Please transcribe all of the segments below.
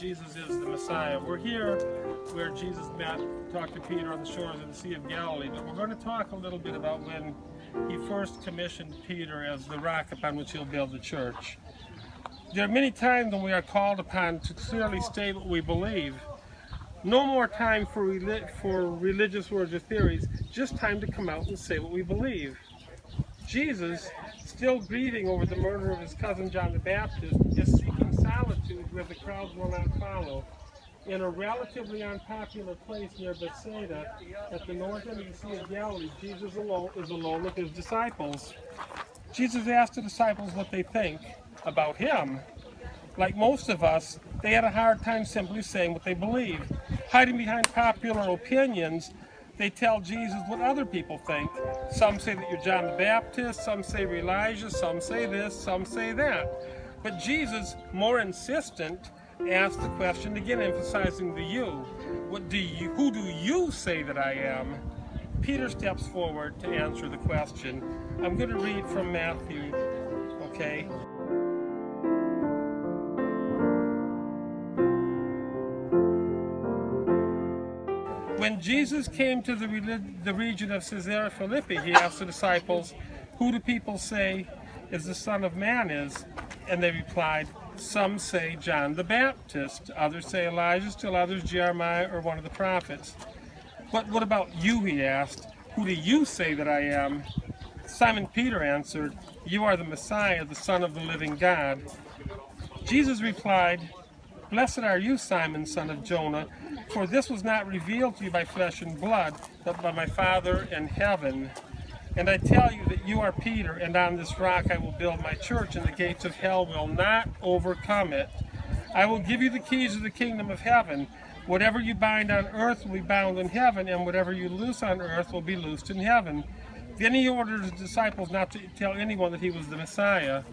Jesus is the Messiah. We're here where Jesus talked to Peter on the shores of the Sea of Galilee, but we're going to talk a little bit about when he first commissioned Peter as the rock upon which he'll build the church. There are many times when we are called upon to clearly state what we believe. No more time for religious words or theories, just time to come out and say what we believe. Jesus, still grieving over the murder of his cousin John the Baptist, is seeking solitude where the crowds will not follow. In a relatively unpopular place near Bethsaida, at the north end of the Sea of Galilee, Jesus is alone with his disciples. Jesus asked the disciples what they think about him. Like most of us, they had a hard time simply saying what they believe. Hiding behind popular opinions, they tell Jesus what other people think. Some say that you're John the Baptist, some say you're Elijah, some say this, some say that. But Jesus, more insistent, asked the question again, emphasizing the you. Who do you say that I am? Peter steps forward to answer the question. I'm going to read from Matthew, okay? When Jesus came to the region of Caesarea Philippi, he asked the disciples, "Who do people say is the Son of Man is?" And they replied, "Some say John the Baptist, others say Elijah, still others Jeremiah or one of the prophets." "But what about you?" he asked. "Who do you say that I am?" Simon Peter answered, "You are the Messiah, the Son of the living God." Jesus replied, "Blessed are you, Simon, son of Jonah, for this was not revealed to you by flesh and blood, but by my Father in heaven. And I tell you that you are Peter, and on this rock I will build my church, and the gates of hell will not overcome it. I will give you the keys of the kingdom of heaven. Whatever you bind on earth will be bound in heaven, and whatever you loose on earth will be loosed in heaven." Then he ordered his disciples not to tell anyone that he was the Messiah.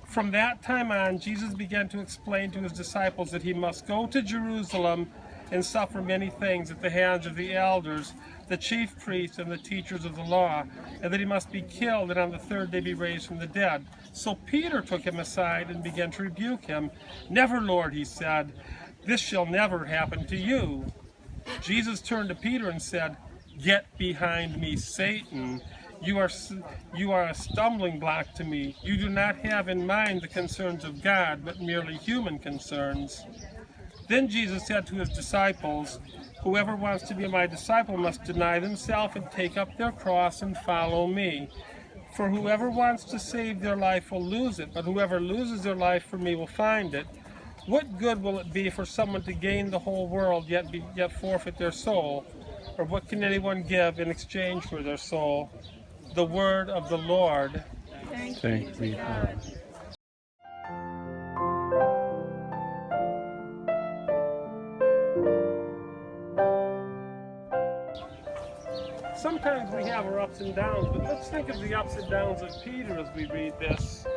From that time on, Jesus began to explain to his disciples that he must go to Jerusalem and suffer many things at the hands of the elders, the chief priests, and the teachers of the law, and that he must be killed and on the third day be raised from the dead. So Peter took him aside and began to rebuke him. "Never, Lord," he said, "this shall never happen to you." Jesus turned to Peter and said, "Get behind me, Satan. You are a stumbling block to me. You do not have in mind the concerns of God, but merely human concerns." Then Jesus said to his disciples, "Whoever wants to be my disciple must deny themselves and take up their cross and follow me. For whoever wants to save their life will lose it, but whoever loses their life for me will find it. What good will it be for someone to gain the whole world yet forfeit their soul? Or what can anyone give in exchange for their soul?" The word of the Lord. Thanks be to God. Sometimes we have our ups and downs, but let's think of the ups and downs of Peter as we read this.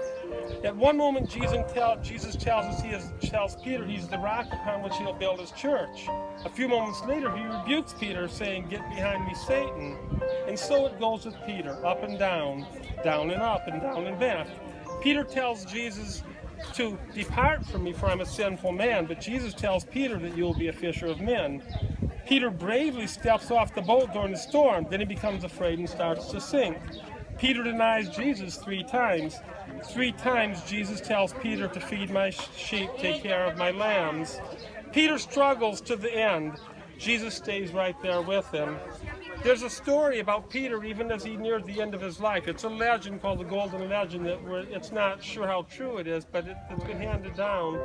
At one moment, Jesus tells Peter he's the rock upon which he'll build his church. A few moments later, he rebukes Peter, saying, "Get behind me, Satan." And so it goes with Peter, up and down and up, and down and back. Peter tells Jesus to depart from me, for I'm a sinful man, but Jesus tells Peter that you will be a fisher of men. Peter bravely steps off the boat during the storm, then he becomes afraid and starts to sink. Peter denies Jesus 3 times. 3 times Jesus tells Peter to feed my sheep, take care of my lambs. Peter struggles to the end. Jesus stays right there with him. There's a story about Peter even as he neared the end of his life. It's a legend called the Golden Legend. It's not sure how true it is, but it's been handed down.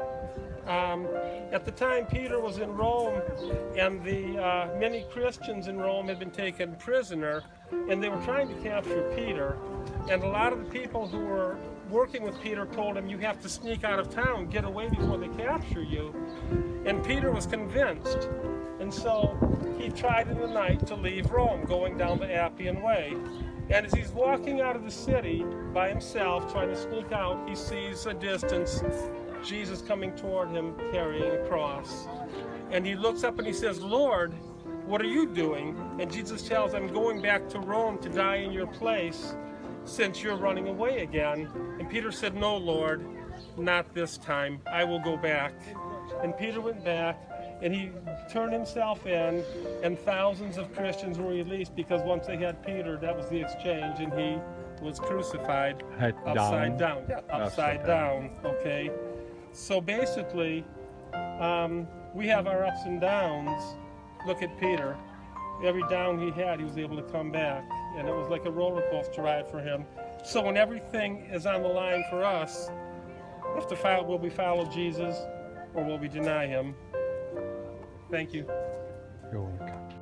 At the time Peter was in Rome, and the many Christians in Rome had been taken prisoner, and they were trying to capture Peter. And a lot of the people who were working with Peter told him, "You have to sneak out of town, get away before they capture you." And Peter was convinced. And so he tried in the night to leave Rome, going down the Appian Way. And as he's walking out of the city by himself, trying to sneak out, he sees a distance Jesus coming toward him carrying a cross. And he looks up and he says, "Lord, what are you doing?" And Jesus tells him, "I'm going back to Rome to die in your place, since you're running away again." And Peter said, "No, Lord, not this time. I will go back." and Peter went back, and he turned himself in, and thousands of Christians were released because once they had Peter, that was the exchange, and he was crucified upside down. Yeah, upside down, okay? So basically, we have our ups and downs. Look at Peter. Every down he had, he was able to come back, and it was like a roller coaster ride for him. So when everything is on the line for us, we have to will we follow Jesus or will we deny him? Thank you. You're welcome.